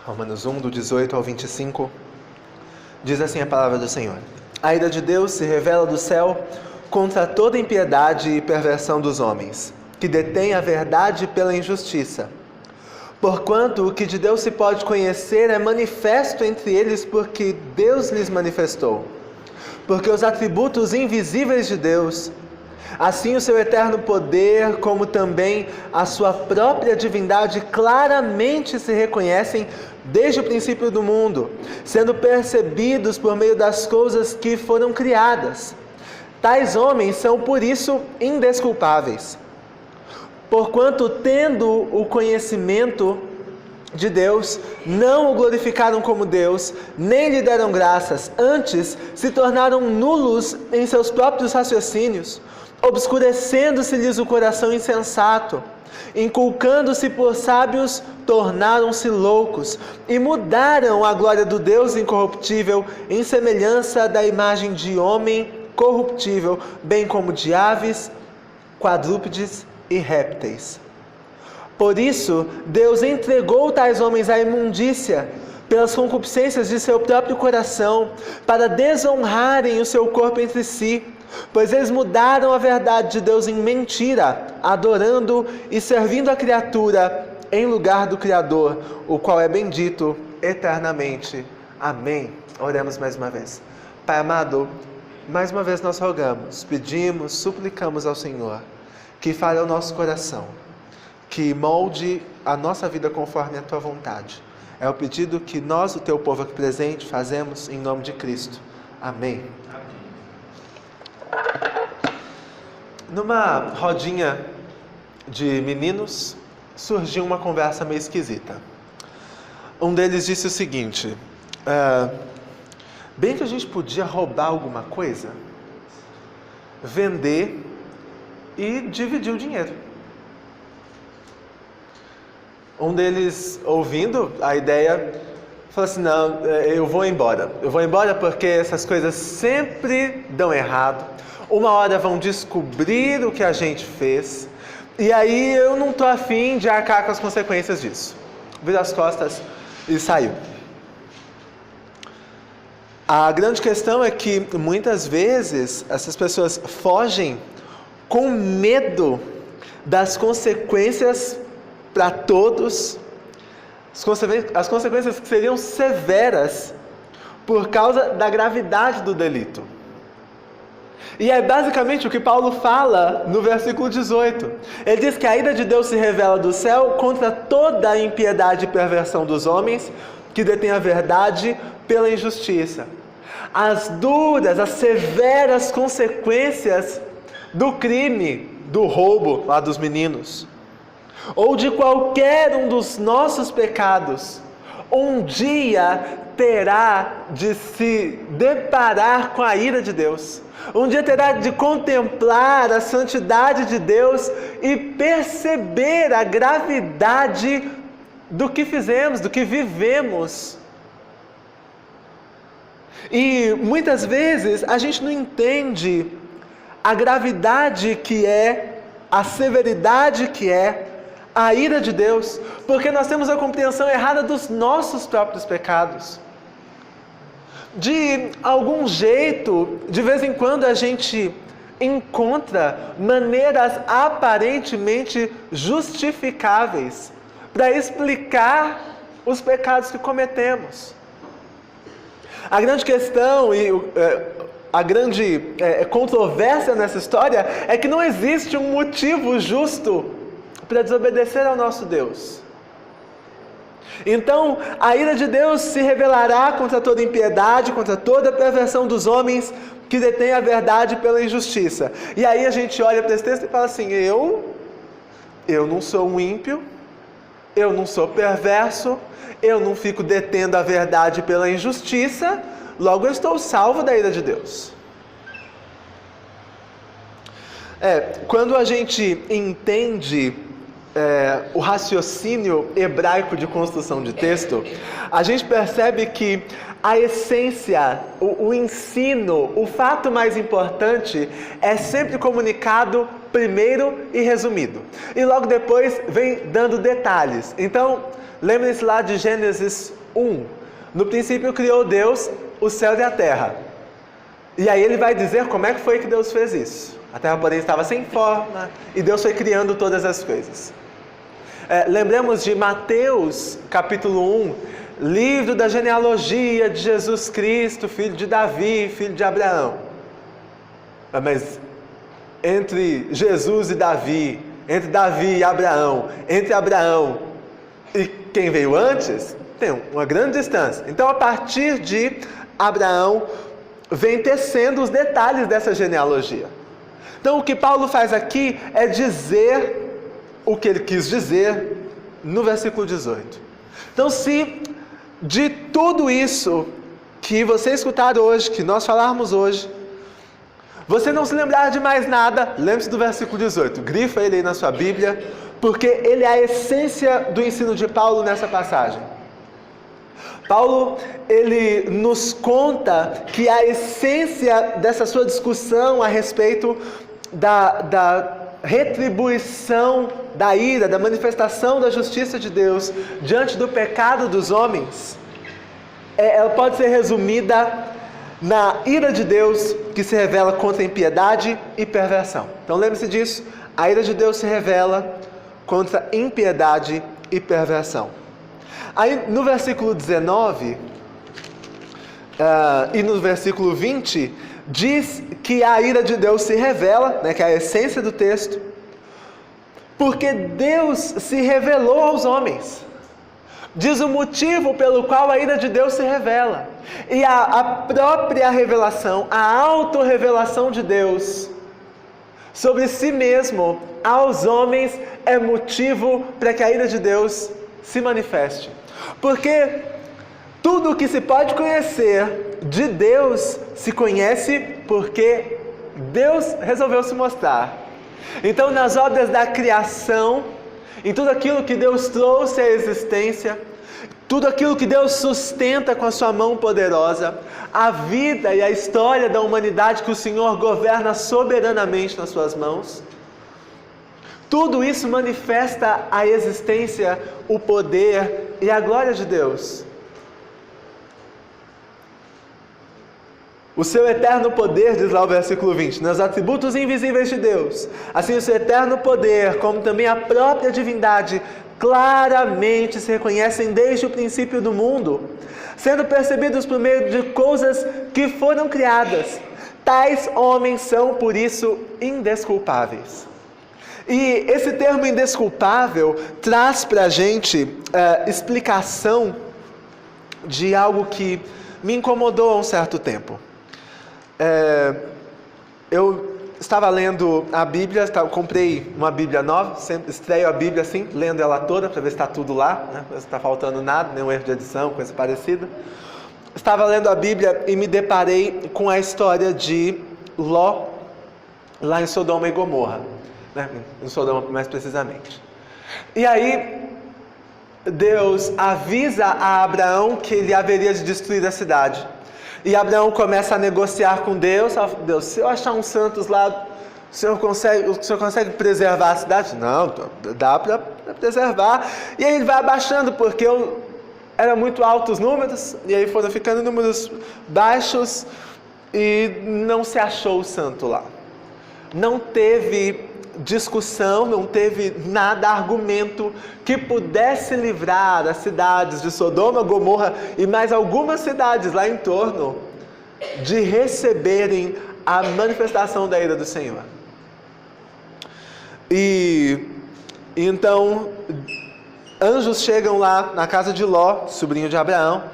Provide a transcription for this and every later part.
Romanos 1, do 18 ao 25, diz assim a palavra do Senhor: A ira de Deus se revela do céu contra toda impiedade e perversão dos homens, que detêm a verdade pela injustiça. Porquanto o que de Deus se pode conhecer é manifesto entre eles, porque Deus lhes manifestou. Porque os atributos invisíveis de Deus, assim o seu eterno poder, como também a sua própria divindade, claramente se reconhecem desde o princípio do mundo, sendo percebidos por meio das coisas que foram criadas. Tais homens são por isso indesculpáveis. Porquanto, tendo o conhecimento de Deus, não o glorificaram como Deus, nem lhe deram graças, antes se tornaram nulos em seus próprios raciocínios, obscurecendo-se-lhes o coração insensato, inculcando-se por sábios, tornaram-se loucos, e mudaram a glória do Deus incorruptível em semelhança da imagem de homem corruptível, bem como de aves, quadrúpedes e répteis. Por isso, Deus entregou tais homens à imundícia, pelas concupiscências de seu próprio coração, para desonrarem o seu corpo entre si, pois eles mudaram a verdade de Deus em mentira, adorando e servindo a criatura em lugar do Criador, o qual é bendito eternamente. Amém. Oremos mais uma vez. Pai amado, mais uma vez nós rogamos, pedimos, suplicamos ao Senhor que fale ao nosso coração, que molde a nossa vida conforme a Tua vontade. É o pedido que nós, o Teu povo aqui presente, fazemos em nome de Cristo. Amém. Numa rodinha de meninos, surgiu uma conversa meio esquisita. Um deles disse o seguinte: bem que a gente podia roubar alguma coisa, vender e dividir o dinheiro. Um deles, ouvindo a ideia, falou assim: não, eu vou embora. Eu vou embora porque essas coisas sempre dão errado. Uma hora vão descobrir o que a gente fez, e aí eu não estou afim de arcar com as consequências disso. Virou as costas e saiu. A grande questão é que muitas vezes essas pessoas fogem com medo das consequências para todos, as consequências que seriam severas por causa da gravidade do delito. E é basicamente o que Paulo fala no versículo 18. Ele diz que a ira de Deus se revela do céu contra toda a impiedade e perversão dos homens que detêm a verdade pela injustiça. As duras, as severas consequências do crime, do roubo lá dos meninos, ou de qualquer um dos nossos pecados, um dia terá de se deparar com a ira de Deus. Um dia terá de contemplar a santidade de Deus e perceber a gravidade do que fizemos, do que vivemos. E muitas vezes a gente não entende a gravidade que é, a severidade que é a ira de Deus, porque nós temos a compreensão errada dos nossos próprios pecados. De algum jeito, de vez em quando a gente encontra maneiras aparentemente justificáveis para explicar os pecados que cometemos. A grande questão e a grande controvérsia nessa história é que não existe um motivo justo para desobedecer ao nosso Deus. Então, a ira de Deus se revelará contra toda impiedade, contra toda perversão dos homens que detêm a verdade pela injustiça. E aí a gente olha para esse texto e fala assim: eu não sou um ímpio, eu não sou perverso, eu não fico detendo a verdade pela injustiça, logo eu estou salvo da ira de Deus. Quando a gente entende o raciocínio hebraico de construção de texto, a gente percebe que a essência, o ensino, o fato mais importante é sempre comunicado primeiro e resumido. E logo depois vem dando detalhes. Então, Lembrem-se lá de Gênesis 1. No princípio criou Deus o céu e a terra. E aí ele vai dizer como é que foi que Deus fez isso. A terra, porém, estava sem forma e Deus foi criando todas as coisas. Lembramos de Mateus, capítulo 1, livro da genealogia de Jesus Cristo, filho de Davi, filho de Abraão. Mas entre Jesus e Davi, entre Davi e Abraão, entre Abraão e quem veio antes, tem uma grande distância. Então, a partir de Abraão, vem tecendo os detalhes dessa genealogia. Então, o que Paulo faz aqui é dizer o que ele quis dizer no versículo 18. Então, se de tudo isso que você escutar hoje, que nós falarmos hoje, você não se lembrar de mais nada, lembre-se do versículo 18. Grifa ele aí na sua Bíblia, porque ele é a essência do ensino de Paulo nessa passagem. Paulo, ele nos conta que a essência dessa sua discussão a respeito da retribuição da ira, da manifestação da justiça de Deus diante do pecado dos homens, ela pode ser resumida na ira de Deus que se revela contra a impiedade e perversão. Então lembre-se disso, a ira de Deus se revela contra impiedade e perversão. Aí no versículo 19 e no versículo 20, diz que a ira de Deus se revela, que é a essência do texto, porque Deus se revelou aos homens. Diz o motivo pelo qual a ira de Deus se revela. E a própria revelação, a autorrevelação de Deus sobre si mesmo aos homens é motivo para que a ira de Deus se manifeste. Porque tudo o que se pode conhecer de Deus se conhece porque Deus resolveu se mostrar. Então, nas obras da criação, em tudo aquilo que Deus trouxe à existência, tudo aquilo que Deus sustenta com a sua mão poderosa, a vida e a história da humanidade que o Senhor governa soberanamente nas suas mãos, tudo isso manifesta a existência, o poder e a glória de Deus. O seu eterno poder, diz lá o versículo 20, nos atributos invisíveis de Deus, assim o seu eterno poder, como também a própria divindade, claramente se reconhecem desde o princípio do mundo, sendo percebidos por meio de coisas que foram criadas. Tais homens são, por isso, indesculpáveis. E esse termo indesculpável traz para a gente explicação de algo que me incomodou há um certo tempo. Eu estava lendo a Bíblia, comprei uma Bíblia nova, sempre estreio a Bíblia assim, lendo ela toda para ver se está tudo lá, se está faltando nada, nenhum erro de edição, coisa parecida. Estava lendo a Bíblia e me deparei com a história de Ló, lá em Sodoma e Gomorra, em Sodoma mais precisamente. E aí Deus avisa a Abraão que ele haveria de destruir a cidade. E Abraão começa a negociar com Deus. Deus, se eu achar uns santos lá, o senhor consegue preservar a cidade? Não, dá para preservar. E aí ele vai abaixando, porque eram muito altos os números, e aí foram ficando números baixos, e não se achou o santo lá. Não teve discussão, não teve nada, argumento que pudesse livrar as cidades de Sodoma, Gomorra e mais algumas cidades lá em torno de receberem a manifestação da ira do Senhor. E então anjos chegam lá na casa de Ló, sobrinho de Abraão,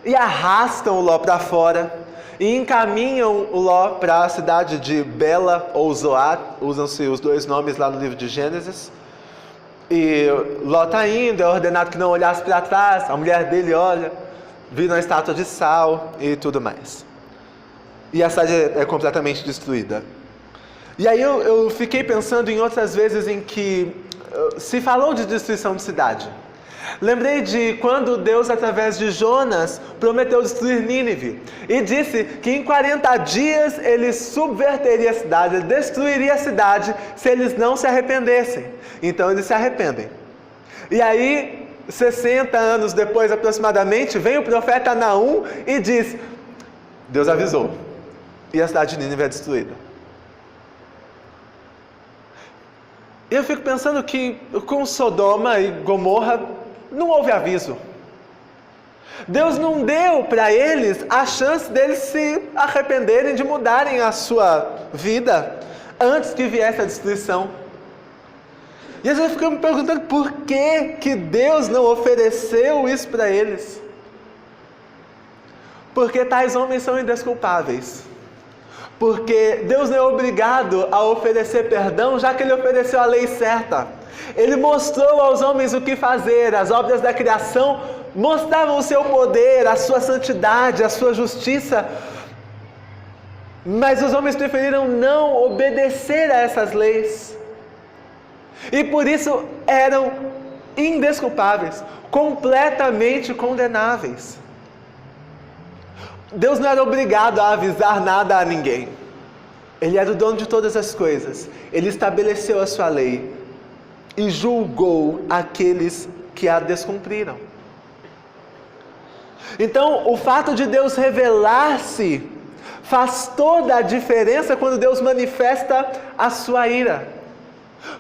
e arrastam o Ló para fora e encaminham o Ló para a cidade de Bela ou Zoar, usam-se os dois nomes lá no livro de Gênesis. E Ló está indo, é ordenado que não olhasse para trás, a mulher dele olha, vira uma estátua de sal e tudo mais. E a cidade é completamente destruída. E aí eu fiquei pensando em outras vezes em que se falou de destruição de cidade. Lembrei de quando Deus, através de Jonas, prometeu destruir Nínive. E disse que em 40 dias ele subverteria a cidade, ele destruiria a cidade se eles não se arrependessem. Então eles se arrependem. E aí 60 anos depois aproximadamente, vem o profeta Naum e diz: Deus avisou, e a cidade de Nínive é destruída. Eu fico pensando que com Sodoma e Gomorra não houve aviso. Deus não deu para eles a chance deles se arrependerem, de mudarem a sua vida antes que viesse a destruição. E às vezes eu fico me perguntando por que Deus não ofereceu isso para eles. Porque tais homens são indesculpáveis. Porque Deus não é obrigado a oferecer perdão, já que Ele ofereceu a lei certa. Ele mostrou aos homens o que fazer. As obras da criação mostravam o seu poder, a sua santidade, a sua justiça. Mas os homens preferiram não obedecer a essas leis. E por isso eram indesculpáveis, completamente condenáveis. Deus não era obrigado a avisar nada a ninguém. Ele era o dono de todas as coisas. Ele estabeleceu a sua lei e julgou aqueles que a descumpriram. Então, o fato de Deus revelar-se faz toda a diferença quando Deus manifesta a sua ira.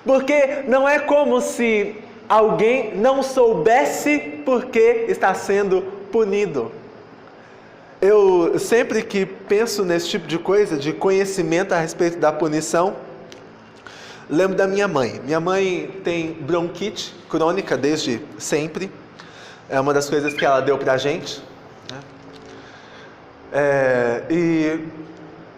Porque não é como se alguém não soubesse porque está sendo punido. Eu sempre que penso nesse tipo de coisa, de conhecimento a respeito da punição, lembro da minha mãe. Minha mãe tem bronquite crônica desde sempre. É uma das coisas que ela deu pra gente, né?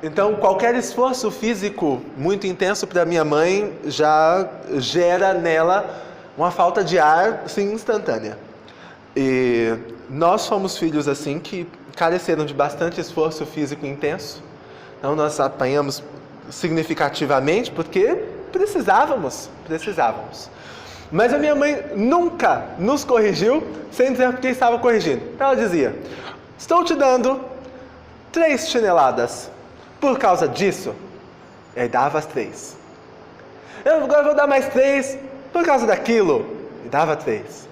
Então, qualquer esforço físico muito intenso para minha mãe já gera nela uma falta de ar, assim, instantânea. E nós fomos filhos, assim, que careceram de bastante esforço físico intenso. Então, nós apanhamos significativamente porque precisávamos. Mas a minha mãe nunca nos corrigiu sem dizer porque estava corrigindo. Então, ela dizia: estou te dando 3 chineladas. Por causa disso, e aí dava as 3. Eu agora vou dar mais 3 por causa daquilo, e dava 3.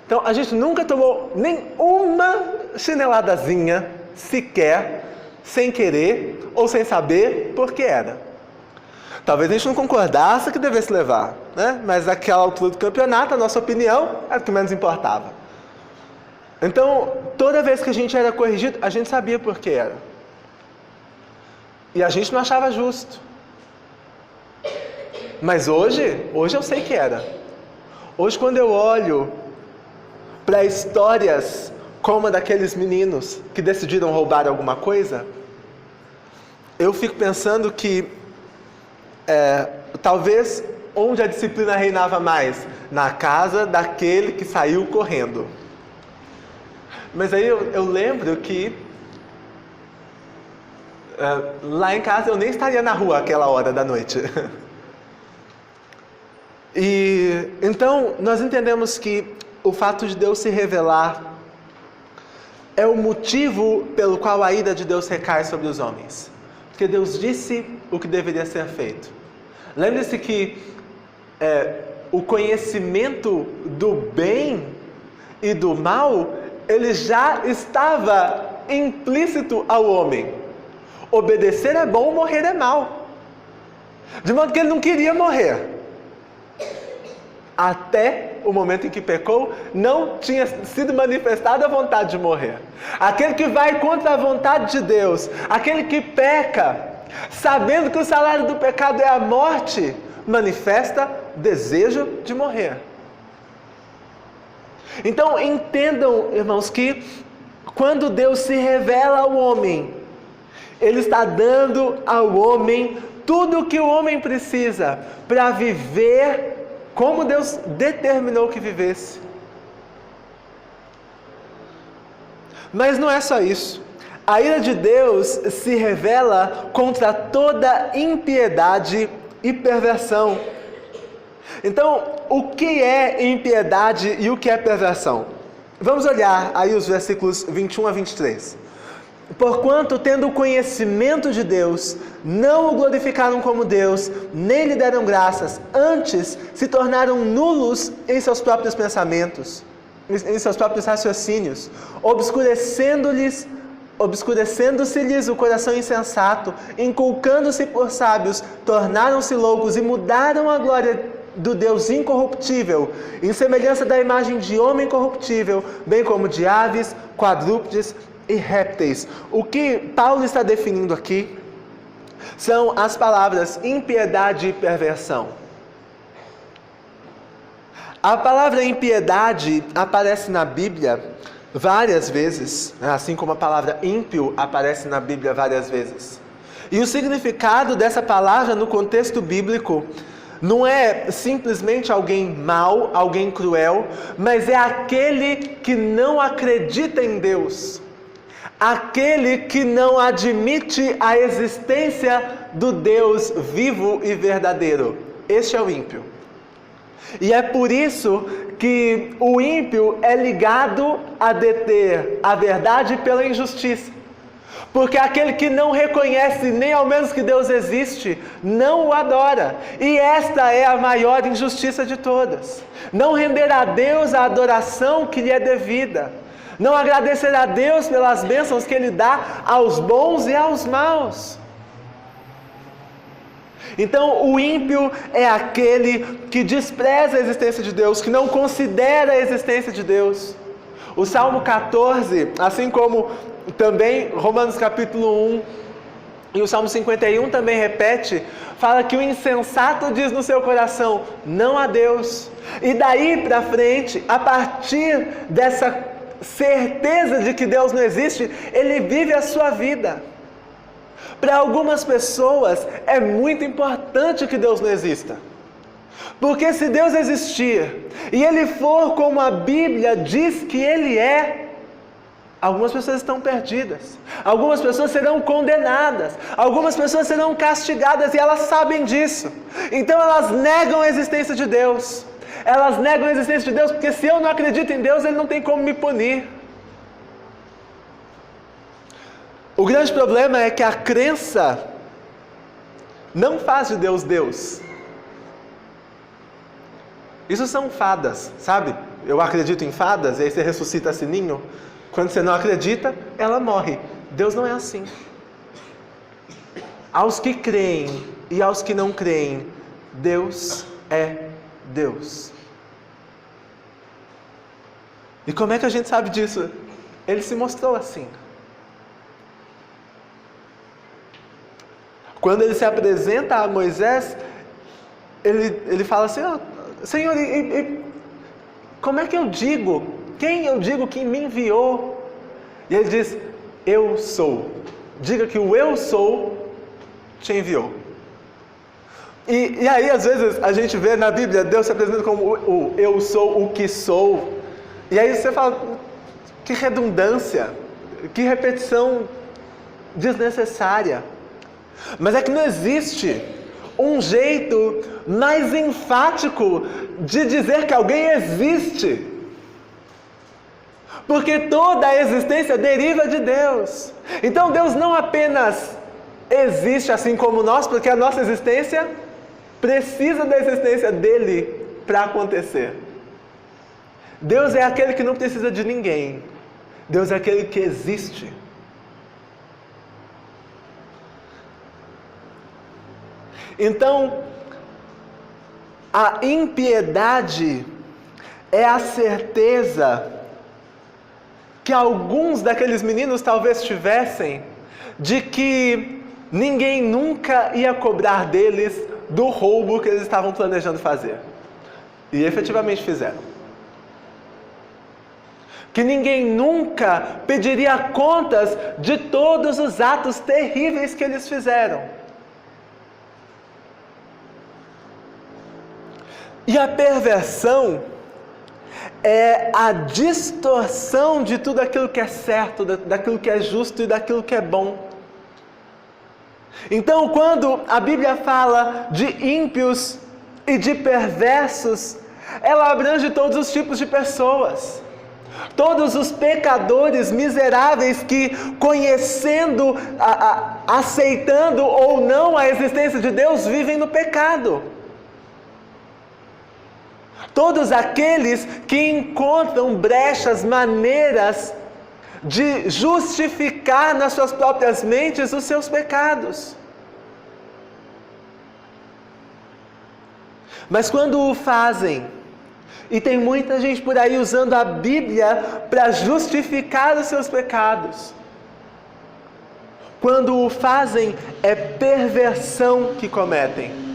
Então a gente nunca tomou nem uma chineladazinha sequer, sem querer ou sem saber por que era. Talvez a gente não concordasse que devesse levar, né? Mas naquela altura do campeonato, a nossa opinião era o que menos importava. Então, toda vez que a gente era corrigido, a gente sabia por que era. E a gente não achava justo. Mas hoje eu sei que era. Hoje, quando eu olho para histórias como a daqueles meninos que decidiram roubar alguma coisa, eu fico pensando que talvez onde a disciplina reinava mais, na casa daquele que saiu correndo. Mas aí eu lembro que lá em casa eu nem estaria na rua àquela hora da noite. E então nós entendemos que o fato de Deus se revelar é o motivo pelo qual a ira de Deus recai sobre os homens. Porque Deus disse o que deveria ser feito. Lembre-se que o conhecimento do bem e do mal, ele já estava implícito ao homem. Obedecer é bom, morrer é mal. De modo que ele não queria morrer. Até o momento em que pecou, não tinha sido manifestada a vontade de morrer. Aquele que vai contra a vontade de Deus, aquele que peca, sabendo que o salário do pecado é a morte, manifesta desejo de morrer. Então entendam, irmãos, que quando Deus se revela ao homem, Ele está dando ao homem tudo o que o homem precisa para viver como Deus determinou que vivesse. Mas não é só isso. A ira de Deus se revela contra toda impiedade e perversão. Então, o que é impiedade e o que é perversão? Vamos olhar aí os versículos 21 a 23. Porquanto, tendo o conhecimento de Deus, não o glorificaram como Deus, nem lhe deram graças, antes se tornaram nulos em seus próprios pensamentos. em seus próprios raciocínios, obscurecendo-se-lhes o coração insensato, inculcando-se por sábios, tornaram-se loucos e mudaram a glória do Deus incorruptível, em semelhança da imagem de homem corruptível, bem como de aves, quadrúpedes e répteis. O que Paulo está definindo aqui são as palavras impiedade e perversão. A palavra impiedade aparece na Bíblia várias vezes, assim como a palavra ímpio aparece na Bíblia várias vezes. E o significado dessa palavra no contexto bíblico não é simplesmente alguém mau, alguém cruel, mas é aquele que não acredita em Deus. Aquele que não admite a existência do Deus vivo e verdadeiro. Este é o ímpio. E é por isso que o ímpio é ligado a deter a verdade pela injustiça. Porque aquele que não reconhece nem ao menos que Deus existe, não o adora. E esta é a maior injustiça de todas. Não render a Deus a adoração que lhe é devida. Não agradecer a Deus pelas bênçãos que Ele dá aos bons e aos maus. Então, o ímpio é aquele que despreza a existência de Deus, que não considera a existência de Deus. O Salmo 14, assim como também Romanos capítulo 1 e o Salmo 51 também repete, fala que o insensato diz no seu coração, não há Deus. E daí para frente, a partir dessa certeza de que Deus não existe, ele vive a sua vida. Para algumas pessoas é muito importante que Deus não exista. Porque se Deus existir e Ele for como a Bíblia diz que Ele é, algumas pessoas estão perdidas. Algumas pessoas serão condenadas. Algumas pessoas serão castigadas e elas sabem disso. Então elas negam a existência de Deus. Elas negam a existência de Deus porque se eu não acredito em Deus, Ele não tem como me punir. O grande problema é que a crença não faz de Deus Deus. Isso são fadas, sabe? Eu acredito em fadas, e aí você ressuscita a sininho. Quando você não acredita, ela morre. Deus não é assim. Aos que creem e aos que não creem, Deus é Deus. E como é que a gente sabe disso? Ele se mostrou assim. Quando ele se apresenta a Moisés, ele fala assim, Senhor, como é que eu digo? Quem eu digo que me enviou? E ele diz, eu sou. Diga que o eu sou te enviou. E aí, às vezes, a gente vê na Bíblia, Deus se apresenta como o eu sou o que sou. E aí você fala, que redundância, que repetição desnecessária. Mas é que não existe um jeito mais enfático de dizer que alguém existe. Porque toda a existência deriva de Deus. Então Deus não apenas existe assim como nós, porque a nossa existência precisa da existência dele para acontecer. Deus é aquele que não precisa de ninguém. Deus é aquele que existe. Então, a impiedade é a certeza que alguns daqueles meninos talvez tivessem de que ninguém nunca ia cobrar deles do roubo que eles estavam planejando fazer. E efetivamente fizeram. Que ninguém nunca pediria contas de todos os atos terríveis que eles fizeram. E a perversão é a distorção de tudo aquilo que é certo, daquilo que é justo e daquilo que é bom. Então, quando a Bíblia fala de ímpios e de perversos, ela abrange todos os tipos de pessoas. Todos os pecadores miseráveis que, conhecendo, aceitando ou não a existência de Deus, vivem no pecado. todos aqueles que encontram brechas, maneiras de justificar nas suas próprias mentes os seus pecados. Mas quando o fazem, e tem muita gente por aí usando a Bíblia para justificar os seus pecados, quando o fazem, é perversão que cometem,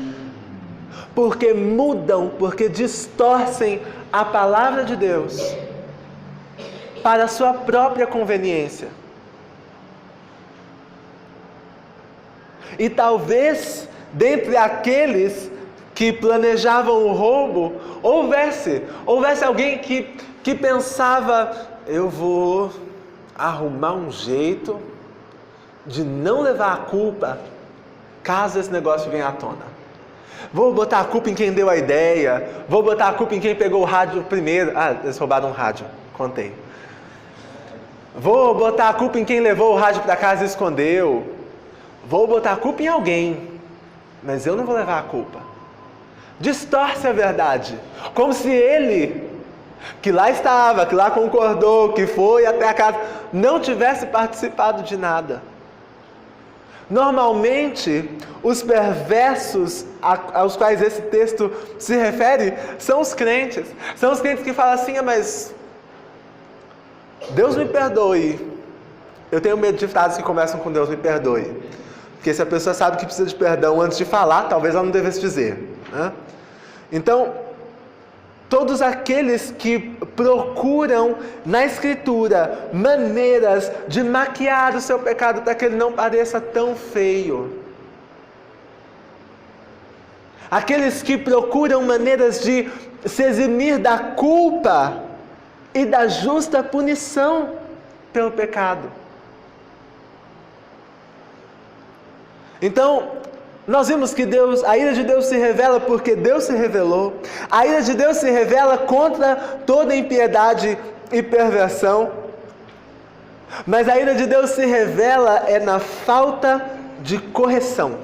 porque mudam, porque distorcem a palavra de Deus para a sua própria conveniência. E talvez, dentre aqueles que planejavam o roubo, houvesse alguém que pensava: eu vou arrumar um jeito de não levar a culpa caso esse negócio venha à tona. Vou botar a culpa em quem deu a ideia, vou botar a culpa em quem pegou o rádio primeiro. Eles roubaram um rádio, contei. Vou botar a culpa em quem levou o rádio para casa e escondeu. Vou botar a culpa em alguém, mas eu não vou levar a culpa. Distorce a verdade, como se ele, que lá estava, que lá concordou, que foi até a casa, não tivesse participado de nada. Normalmente, os perversos aos quais esse texto se refere são os crentes. São os crentes que falam assim: mas Deus me perdoe. Eu tenho medo de frases que começam com Deus me perdoe. Porque se a pessoa sabe que precisa de perdão antes de falar, talvez ela não devesse dizer, né? Então, todos aqueles que procuram na Escritura maneiras de maquiar o seu pecado para que ele não pareça tão feio. Aqueles que procuram maneiras de se eximir da culpa e da justa punição pelo pecado. Então, nós vimos que a ira de Deus se revela porque Deus se revelou. A ira de Deus se revela contra toda impiedade e perversão. Mas a ira de Deus se revela na falta de correção.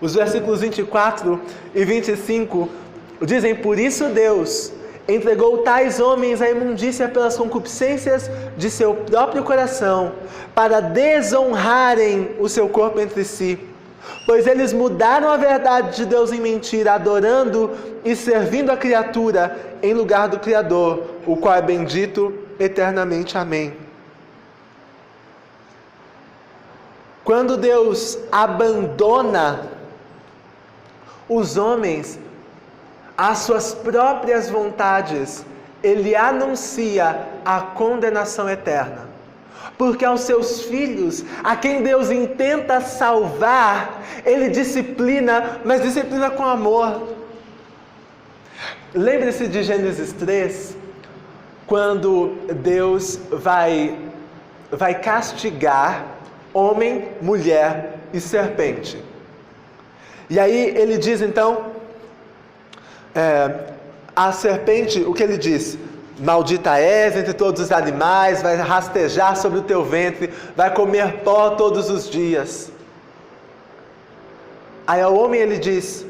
Os versículos 24 e 25 dizem: por isso Deus entregou tais homens à imundícia pelas concupiscências de seu próprio coração, para desonrarem o seu corpo entre si. Pois eles mudaram a verdade de Deus em mentira, adorando e servindo a criatura em lugar do Criador, o qual é bendito eternamente. Amém. Quando Deus abandona os homens às suas próprias vontades, Ele anuncia a condenação eterna. Porque aos seus filhos, a quem Deus intenta salvar, Ele disciplina, mas disciplina com amor. Lembre-se de Gênesis 3, quando Deus vai castigar homem, mulher e serpente. E aí Ele diz então, a serpente, o que Ele diz? Maldita és entre todos os animais, vai rastejar sobre o teu ventre, vai comer pó todos os dias. Aí ao homem Ele diz: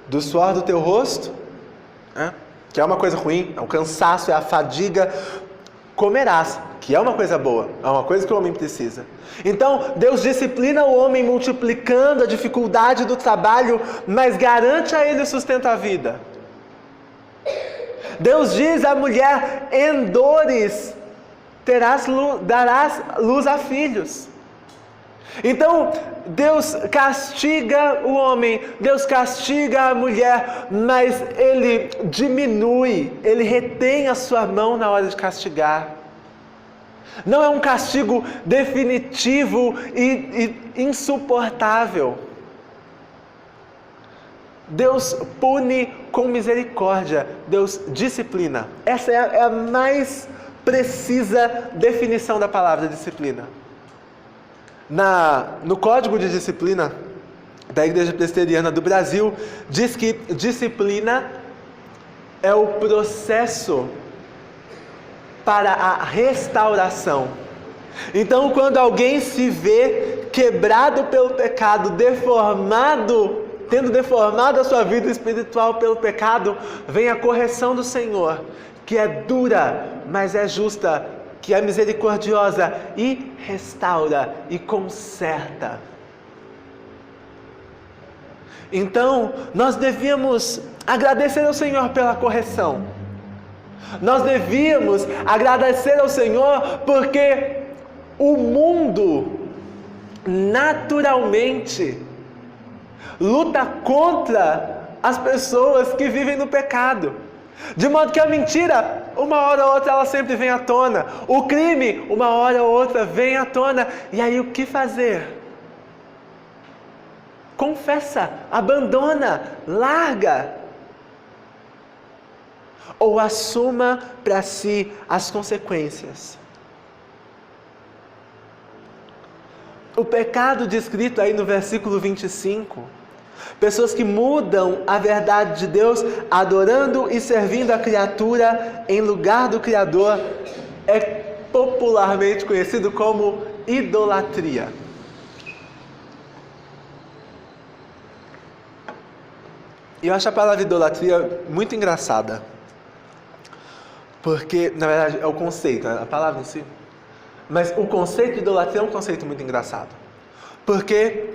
do suor do teu rosto, que é uma coisa ruim, é o cansaço, é a fadiga, comerás, que é uma coisa boa, é uma coisa que o homem precisa. Então Deus disciplina o homem multiplicando a dificuldade do trabalho, mas garante a ele o sustento à vida. Deus diz à mulher: em dores darás luz a filhos. Então Deus castiga o homem, Deus castiga a mulher, mas Ele diminui, Ele retém a sua mão na hora de castigar. Não é um castigo definitivo e insuportável. Deus pune com misericórdia, Deus disciplina. Essa é a mais precisa definição da palavra disciplina. No Código de Disciplina da Igreja Presbiteriana do Brasil, diz que disciplina é o processo para a restauração. Então, quando alguém se vê quebrado pelo pecado, deformado tendo deformado a sua vida espiritual pelo pecado, vem a correção do Senhor, que é dura, mas é justa, que é misericordiosa e restaura e conserta. Então, nós devíamos agradecer ao Senhor pela correção. Nós devíamos agradecer ao Senhor porque o mundo naturalmente luta contra as pessoas que vivem no pecado. De modo que a mentira, uma hora ou outra, ela sempre vem à tona. O crime, uma hora ou outra, vem à tona. E aí o que fazer? Confessa, abandona, larga. Ou assuma para si as consequências. O pecado descrito aí no versículo 25, pessoas que mudam a verdade de Deus, adorando e servindo a criatura em lugar do Criador, é popularmente conhecido como idolatria. E eu acho a palavra idolatria muito engraçada. Porque, na verdade, é o conceito, a palavra em si. Mas o conceito de idolatria é um conceito muito engraçado. Porque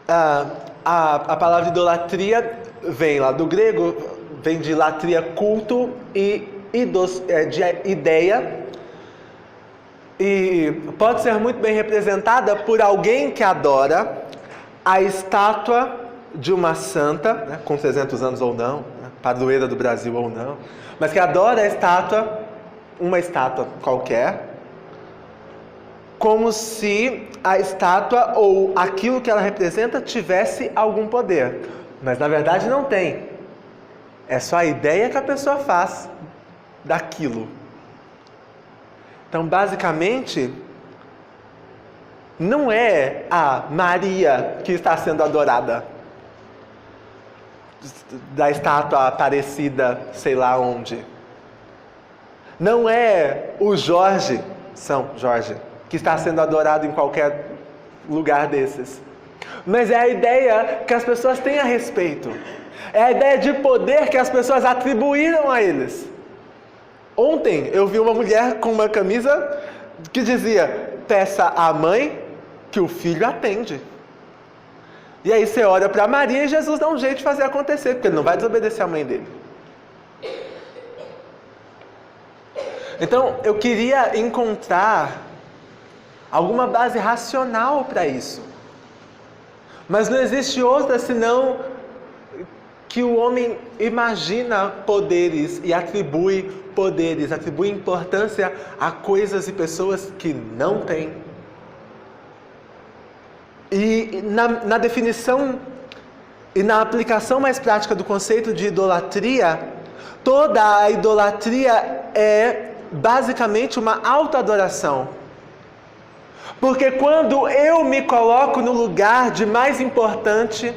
a palavra idolatria vem lá do grego, vem de latria, culto, e idos, de ideia. E pode ser muito bem representada por alguém que adora a estátua de uma santa, né, com 300 anos ou não, né, padroeira do Brasil ou não, mas que adora a estátua, uma estátua qualquer, como se a estátua ou aquilo que ela representa tivesse algum poder. Mas na verdade não tem. É só a ideia que a pessoa faz daquilo. Então, basicamente, não é a Maria que está sendo adorada da estátua Aparecida, sei lá onde. Não é o São Jorge, que está sendo adorado em qualquer lugar desses. Mas é a ideia que as pessoas têm a respeito. É a ideia de poder que as pessoas atribuíram a eles. Ontem eu vi uma mulher com uma camisa que dizia: peça à mãe que o filho atende. E aí você olha para Maria e Jesus dá um jeito de fazer acontecer, porque ele não vai desobedecer a mãe dele. Então eu queria encontrar alguma base racional para isso. Mas não existe outra senão que o homem imagina poderes e atribui poderes, atribui importância a coisas e pessoas que não têm. E na definição e na aplicação mais prática do conceito de idolatria, toda a idolatria é basicamente uma autoadoração. Porque quando eu me coloco no lugar de mais importante,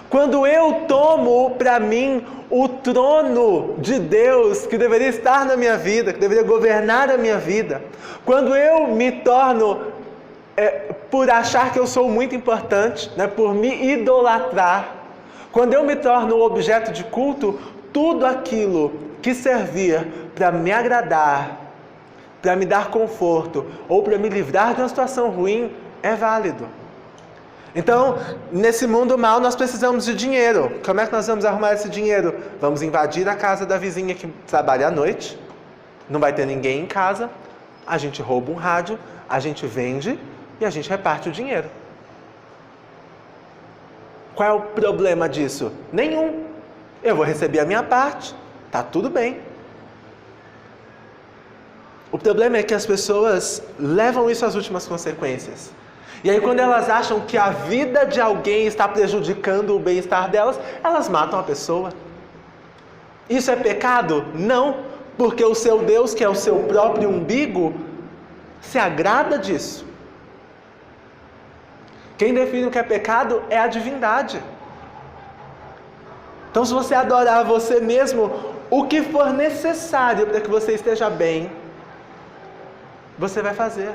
quando eu tomo para mim o trono de Deus que deveria estar na minha vida, que deveria governar a minha vida, quando eu me torno, por achar que eu sou muito importante, né, por me idolatrar, quando eu me torno objeto de culto, tudo aquilo que servir para me agradar, para me dar conforto ou para me livrar de uma situação ruim, é válido. Então, nesse mundo mal, nós precisamos de dinheiro. Como é que nós vamos arrumar esse dinheiro? Vamos invadir a casa da vizinha que trabalha à noite, não vai ter ninguém em casa, a gente rouba um rádio, a gente vende e a gente reparte o dinheiro. Qual é o problema disso? Nenhum. Eu vou receber a minha parte, tá tudo bem. O problema é que as pessoas levam isso às últimas consequências. E aí quando elas acham que a vida de alguém está prejudicando o bem-estar delas, elas matam a pessoa. Isso é pecado? Não, porque o seu Deus, que é o seu próprio umbigo, se agrada disso. Quem define o que é pecado é a divindade. Então, se você adorar você mesmo, o que for necessário para que você esteja bem, você vai fazer.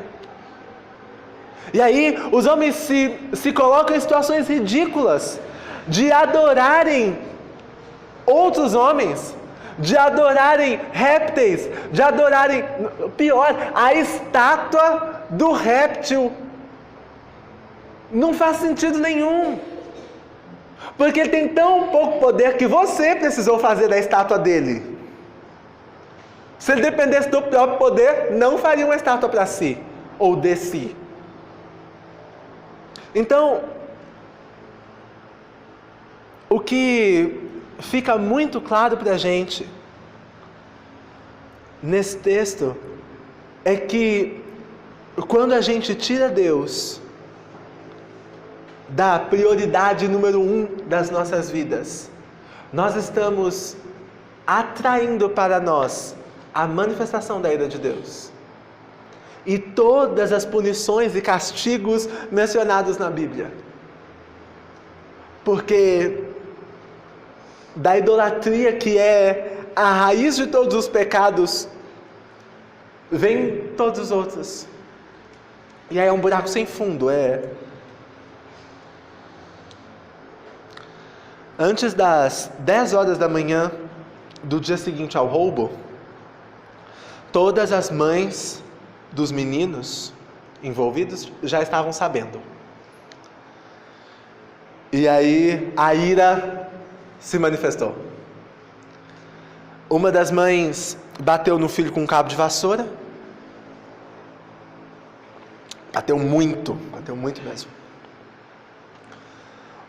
E aí, os homens se colocam em situações ridículas, de adorarem outros homens, de adorarem répteis, de adorarem, pior, a estátua do réptil. Não faz sentido nenhum. Porque ele tem tão pouco poder que você precisou fazer da estátua dele. Se ele dependesse do próprio poder, não faria uma estátua para si, ou de si. Então, o que fica muito claro para a gente nesse texto é que quando a gente tira Deus da prioridade número 1 das nossas vidas, nós estamos atraindo para nós a manifestação da ira de Deus e todas as punições e castigos mencionados na Bíblia. Porque da idolatria, que é a raiz de todos os pecados, vem todos os outros. E aí é um buraco sem fundo. Antes das 10 horas da manhã do dia seguinte ao roubo, todas as mães dos meninos envolvidos já estavam sabendo. E aí a ira se manifestou. Uma das mães bateu no filho com um cabo de vassoura. Bateu muito mesmo.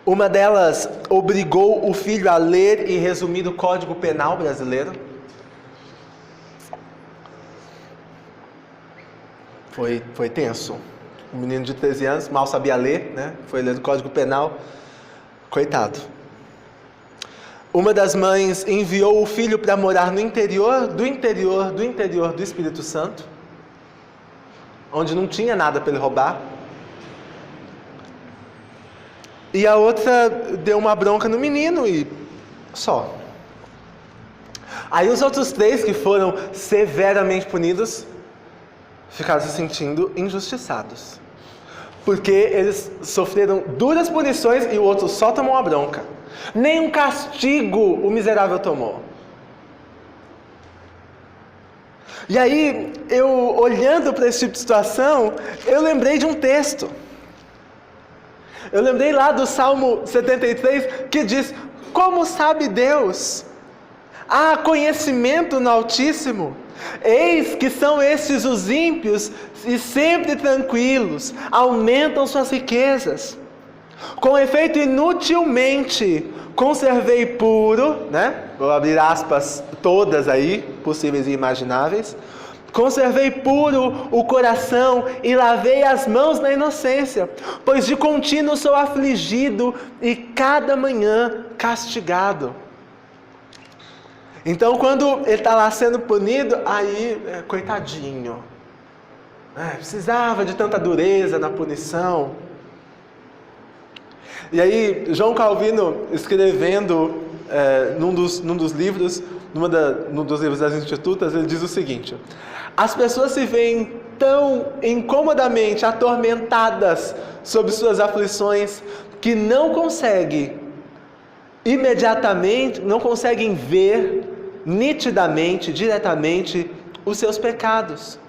Uma delas obrigou o filho a ler e resumir o Código Penal brasileiro. Foi tenso. Um menino de 13 anos, mal sabia ler, né? Foi ler o Código Penal. Coitado. Uma das mães enviou o filho para morar no interior do Espírito Santo, onde não tinha nada para ele roubar. E a outra deu uma bronca no menino e só. Aí os outros 3 que foram severamente punidos ficaram se sentindo injustiçados, porque eles sofreram duras punições e o outro só tomou uma bronca. Nenhum castigo o miserável tomou. E aí, eu olhando para esse tipo de situação, eu lembrei de um texto. Eu lembrei lá do Salmo 73, que diz: como sabe Deus? Há conhecimento no Altíssimo. Eis que são estes os ímpios e sempre tranquilos, aumentam suas riquezas. Com efeito, inutilmente conservei puro, né? Vou abrir aspas todas aí, possíveis e imagináveis. Conservei puro o coração e lavei as mãos na inocência, pois de contínuo sou afligido e cada manhã castigado. Então, quando ele está lá sendo punido, aí, coitadinho, precisava de tanta dureza na punição. E aí, João Calvino, escrevendo num dos livros, num dos livros das Institutas, ele diz o seguinte: as pessoas se veem tão incomodamente atormentadas sob suas aflições que não conseguem ver nitidamente, diretamente, os seus pecados.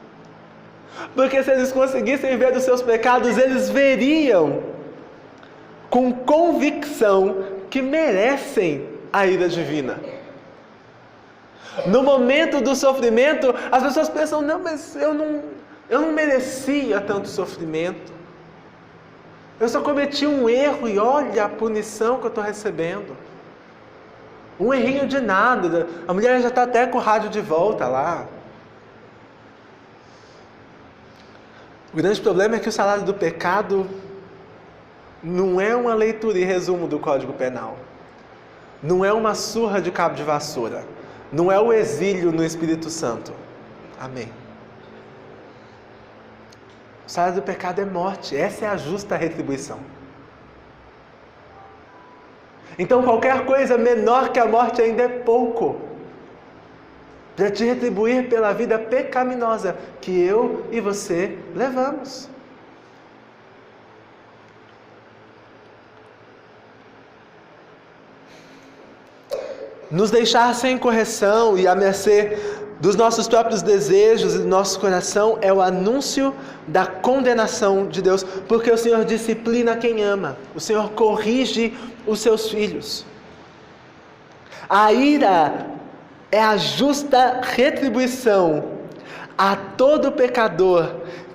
Porque se eles conseguissem ver os seus pecados, eles veriam com convicção que merecem a ira divina. No momento do sofrimento, as pessoas pensam: não, mas eu não merecia tanto sofrimento. Eu só cometi um erro e olha a punição que eu estou recebendo. Um errinho de nada. A mulher já está até com o rádio de volta lá. O grande problema é que o salário do pecado não é uma leitura e resumo do Código Penal. Não é uma surra de cabo de vassoura. Não é o exílio no Espírito Santo. Amém. O salário do pecado é morte. Essa é a justa retribuição. Então qualquer coisa menor que a morte ainda é pouco para te retribuir pela vida pecaminosa que eu e você levamos. Nos deixar sem correção e à mercê dos nossos próprios desejos e do nosso coração é o anúncio da condenação de Deus, porque o Senhor disciplina quem ama, o Senhor corrige os seus filhos. A ira é a justa retribuição a todo pecador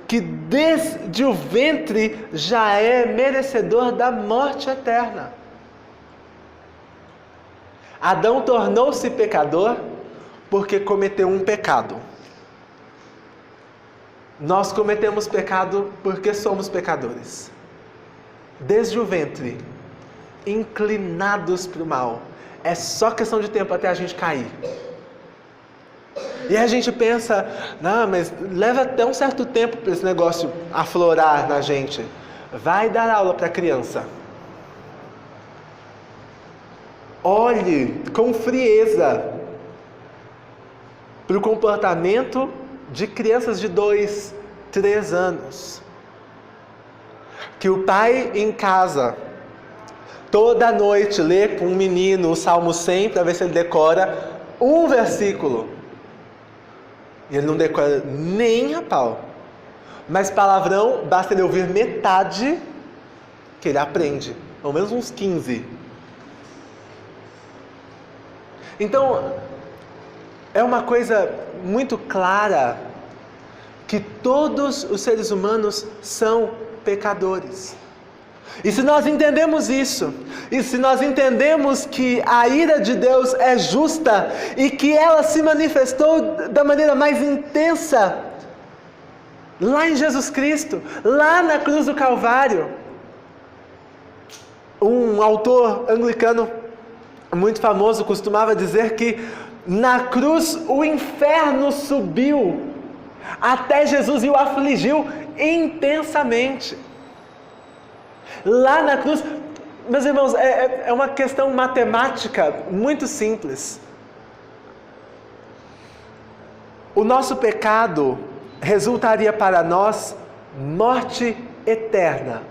que desde o ventre já é merecedor da morte eterna. Adão tornou-se pecador porque cometeu um pecado. Nós cometemos pecado porque somos pecadores. Desde o ventre, inclinados para o mal. É só questão de tempo até a gente cair. E a gente pensa, não, mas leva até um certo tempo para esse negócio aflorar na gente. Vai dar aula para criança. Olhe com frieza para o comportamento de crianças de 2, 3 anos. Que o pai em casa, toda noite, lê com um menino o Salmo 100 para ver se ele decora um versículo. E ele não decora nem a pau. Mas palavrão, basta ele ouvir metade que ele aprende. Pelo menos uns 15. Então, é uma coisa muito clara que todos os seres humanos são pecadores. E se nós entendemos isso, e se nós entendemos que a ira de Deus é justa e que ela se manifestou da maneira mais intensa lá em Jesus Cristo, lá na cruz do Calvário. Um autor anglicano muito famoso costumava dizer que na cruz o inferno subiu até Jesus e o afligiu intensamente. Lá na cruz, meus irmãos, é uma questão matemática muito simples. O nosso pecado resultaria para nós morte eterna.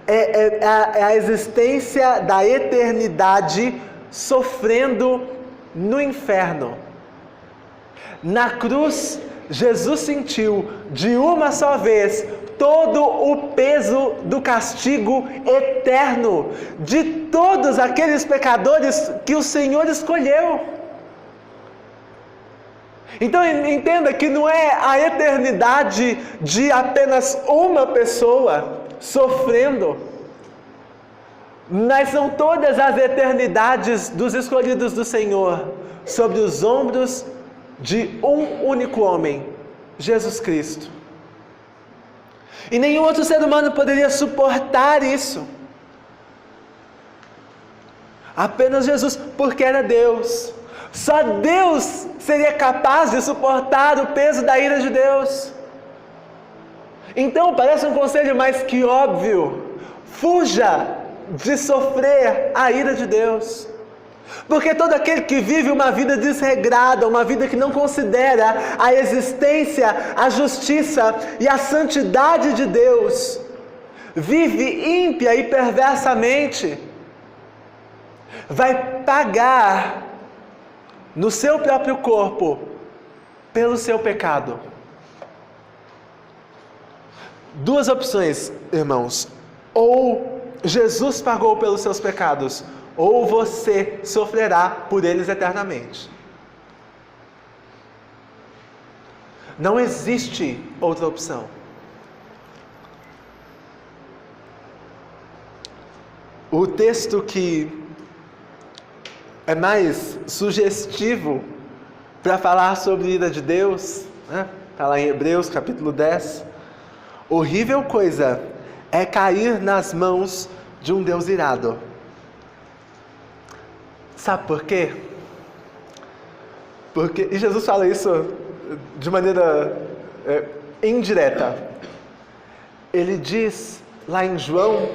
É a existência da eternidade sofrendo no inferno. Na cruz, Jesus sentiu de uma só vez todo o peso do castigo eterno de todos aqueles pecadores que o Senhor escolheu. Então entenda que não é a eternidade de apenas uma pessoa sofrendo, mas são todas as eternidades dos escolhidos do Senhor sobre os ombros de um único homem, Jesus Cristo. E nenhum outro ser humano poderia suportar isso. Apenas Jesus, porque era Deus. Só Deus seria capaz de suportar o peso da ira de Deus. Então parece um conselho mais que óbvio. Fuja de sofrer a ira de Deus. Porque todo aquele que vive uma vida desregrada, uma vida que não considera a existência, a justiça e a santidade de Deus, vive ímpia e perversamente, vai pagar no seu próprio corpo pelo seu pecado. Duas opções, irmãos. Ou Jesus pagou pelos seus pecados, ou você sofrerá por eles eternamente. Não existe outra opção. O texto que é mais sugestivo para falar sobre a ira de Deus, está lá em Hebreus capítulo 10. Horrível coisa é cair nas mãos de um Deus irado. Sabe por quê? E Jesus fala isso de maneira indireta. Ele diz lá em João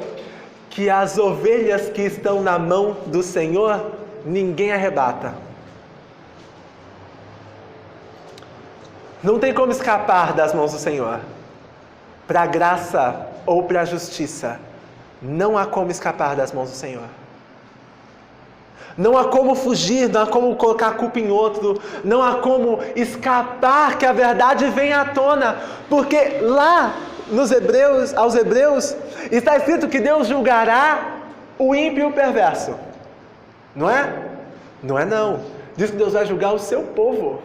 que as ovelhas que estão na mão do Senhor, ninguém arrebata. Não tem como escapar das mãos do Senhor. Para a graça ou para a justiça, não há como escapar das mãos do Senhor. Não há como fugir, não há como colocar a culpa em outro, não há como escapar que a verdade venha à tona, porque lá aos Hebreus, está escrito que Deus julgará o ímpio e o perverso. Não é? Não é não. Diz que Deus vai julgar o seu povo.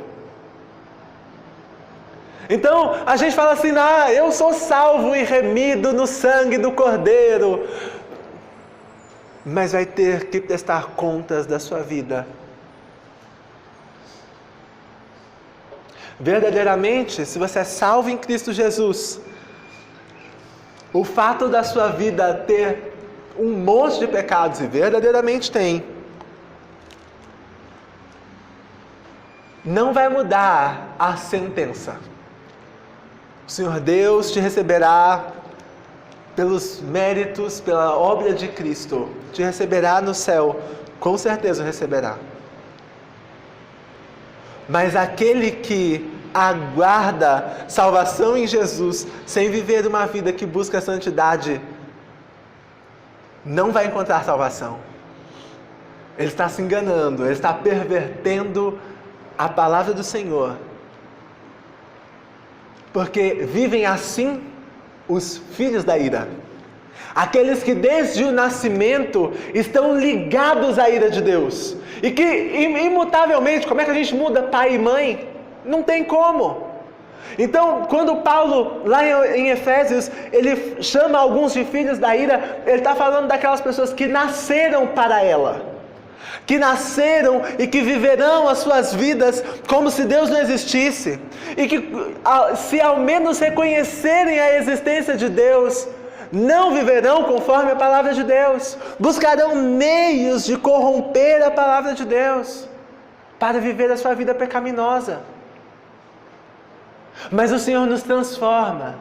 Então, a gente fala assim, eu sou salvo e remido no sangue do Cordeiro. Mas vai ter que prestar contas da sua vida. Verdadeiramente, se você é salvo em Cristo Jesus, o fato da sua vida ter um monte de pecados, e verdadeiramente tem, não vai mudar a sentença. O Senhor Deus te receberá pelos méritos, pela obra de Cristo, te receberá no céu, com certeza receberá. Mas aquele que aguarda salvação em Jesus, sem viver uma vida que busca a santidade, não vai encontrar salvação. Ele está se enganando, ele está pervertendo a palavra do Senhor. Porque vivem assim os filhos da ira. Aqueles que desde o nascimento estão ligados à ira de Deus. E que imutavelmente, como é que a gente muda pai e mãe? Não tem como. Então, quando Paulo, lá em Efésios, ele chama alguns de filhos da ira, ele está falando daquelas pessoas que nasceram para ela. Que nasceram e que viverão as suas vidas como se Deus não existisse. E que, se ao menos reconhecerem a existência de Deus, não viverão conforme a palavra de Deus. Buscarão meios de corromper a palavra de Deus para viver a sua vida pecaminosa. Mas o Senhor nos transforma.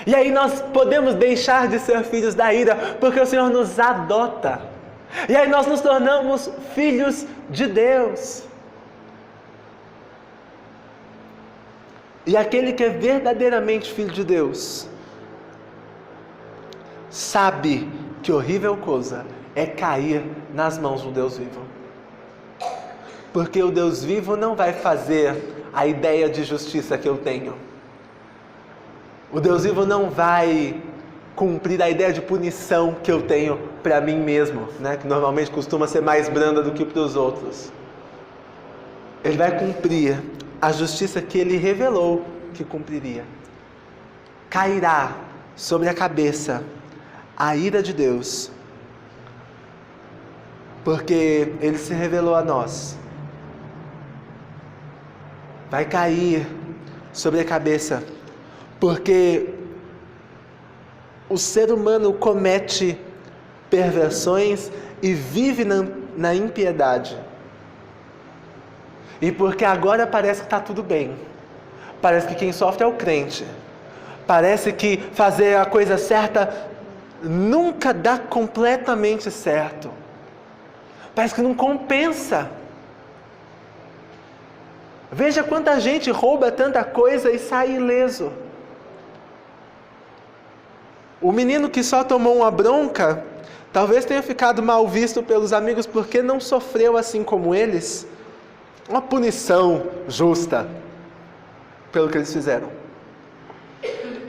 E aí nós podemos deixar de ser filhos da ira, porque o Senhor nos adota. E aí nós nos tornamos filhos de Deus. E aquele que é verdadeiramente filho de Deus, sabe que horrível coisa é cair nas mãos do Deus vivo. Porque o Deus vivo não vai fazer a ideia de justiça que eu tenho. O Deus vivo não vai cumprir a ideia de punição que eu tenho para mim mesmo, né? Que normalmente costuma ser mais branda do que para os outros. Ele vai cumprir a justiça que ele revelou que cumpriria. Cairá sobre a cabeça a ira de Deus, porque ele se revelou a nós. Vai cair sobre a cabeça, porque o ser humano comete perversões e vive na impiedade. E porque agora parece que está tudo bem. Parece que quem sofre é o crente. Parece que fazer a coisa certa nunca dá completamente certo. Parece que não compensa. Veja quanta gente rouba tanta coisa e sai ileso. O menino que só tomou uma bronca, talvez tenha ficado mal visto pelos amigos porque não sofreu assim como eles uma punição justa pelo que eles fizeram.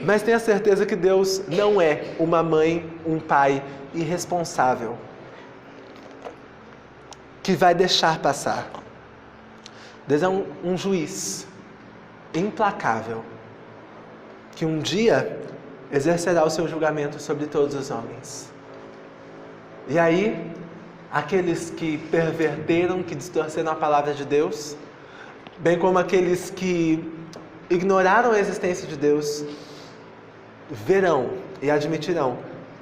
Mas tenha certeza que Deus não é uma mãe, um pai irresponsável que vai deixar passar. Deus é um juiz implacável que um dia exercerá o seu julgamento sobre todos os homens. E aí, aqueles que perverteram, que distorceram a palavra de Deus, bem como aqueles que ignoraram a existência de Deus, verão e admitirão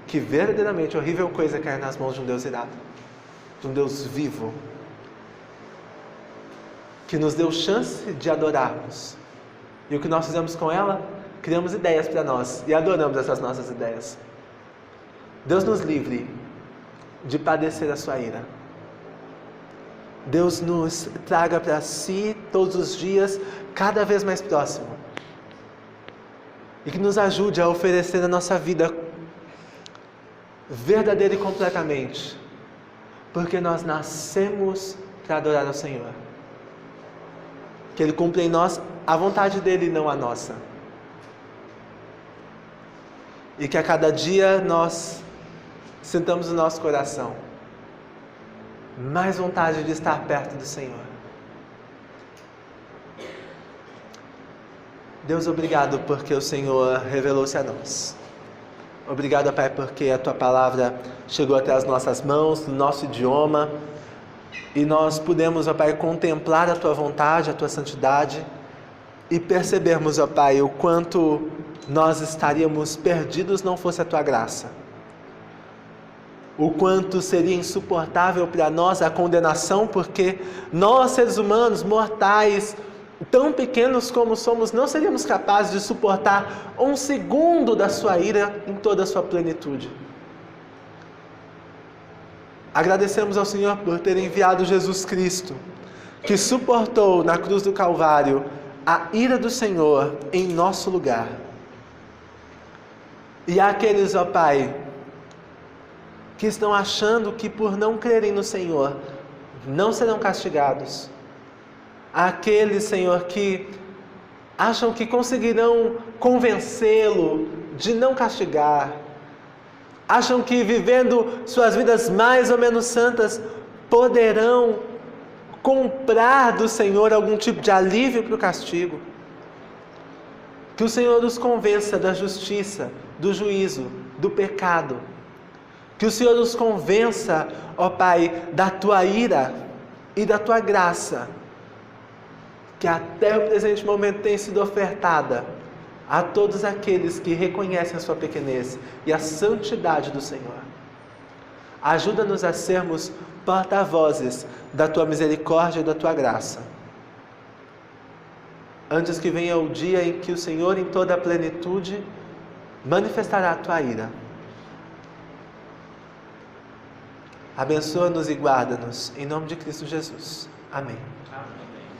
que verdadeiramente horrível coisa é cair nas mãos de um Deus irado, de um Deus vivo, que nos deu chance de adorarmos. E o que nós fizemos com ela? Criamos ideias para nós e adoramos essas nossas ideias. Deus nos livre de padecer a sua ira. Deus nos traga para si todos os dias, cada vez mais próximo. E que nos ajude a oferecer a nossa vida verdadeira e completamente. porque nós nascemos para adorar ao Senhor. Que Ele cumpra em nós a vontade dEle e não a nossa. E que a cada dia nós sintamos no nosso coração mais vontade de estar perto do Senhor. Deus, obrigado porque o Senhor revelou-se a nós. Obrigado, Pai, porque a Tua Palavra chegou até as nossas mãos, no nosso idioma, e nós pudemos, ó Pai, contemplar a Tua vontade, a Tua santidade, e percebermos, ó Pai, o quanto nós estaríamos perdidos não fosse a Tua graça. O quanto seria insuportável para nós a condenação, porque nós, seres humanos, mortais, tão pequenos como somos, não seríamos capazes de suportar um segundo da sua ira em toda a sua plenitude. Agradecemos ao Senhor por ter enviado Jesus Cristo, que suportou na cruz do Calvário a ira do Senhor em nosso lugar. E àqueles, ó Pai, que estão achando que por não crerem no Senhor não serão castigados. Aqueles, Senhor, que acham que conseguirão convencê-lo de não castigar, acham que vivendo suas vidas mais ou menos santas poderão comprar do Senhor algum tipo de alívio para o castigo. Que o Senhor nos convença da justiça, do juízo, do pecado. Que o Senhor nos convença, ó Pai, da Tua ira e da Tua graça, que até o presente momento tem sido ofertada a todos aqueles que reconhecem a sua pequenez e a santidade do Senhor. Ajuda-nos a sermos porta-vozes da Tua misericórdia e da Tua graça. Antes que venha o dia em que o Senhor, em toda a plenitude, manifestará a Tua ira. Abençoa-nos e guarda-nos, em nome de Cristo Jesus. Amém.